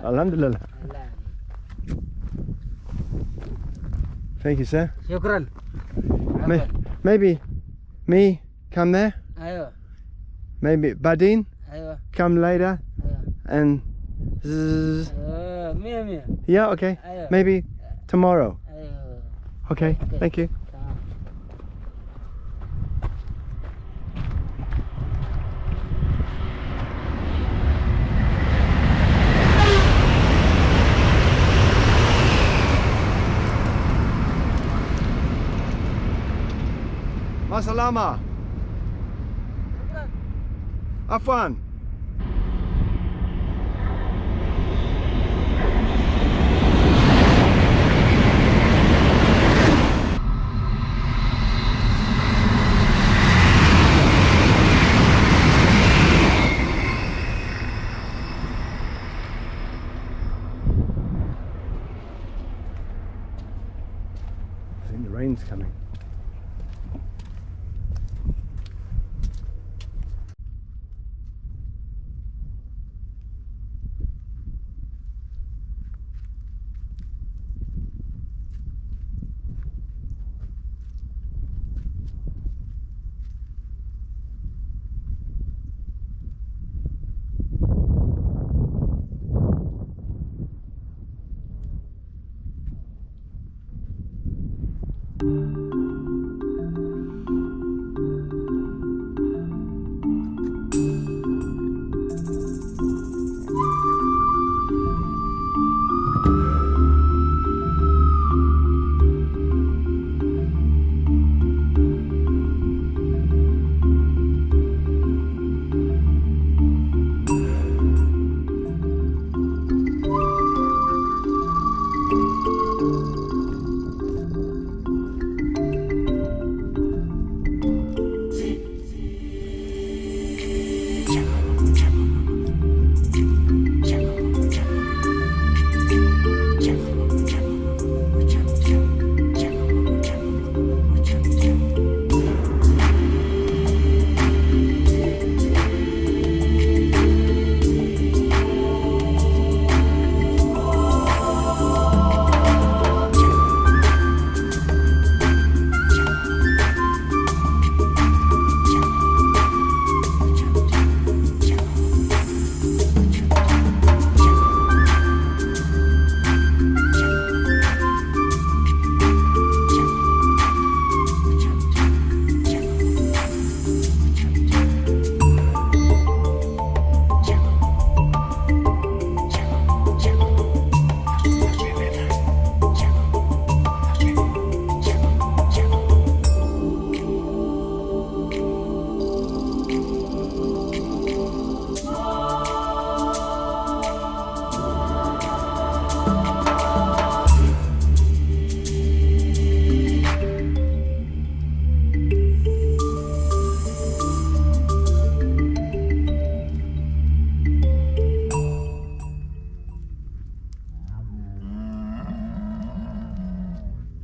Alhamdulillah. Thank you, sir. شكرا. Maybe me come there. ايوه Maybe Badin ايوه come later ايوه and zzz. مية مية. Yeah, okay. أيوة. Maybe tomorrow. ايوه Okay. Thank you. تمام. Masalama. Afwan. I think the rain's coming.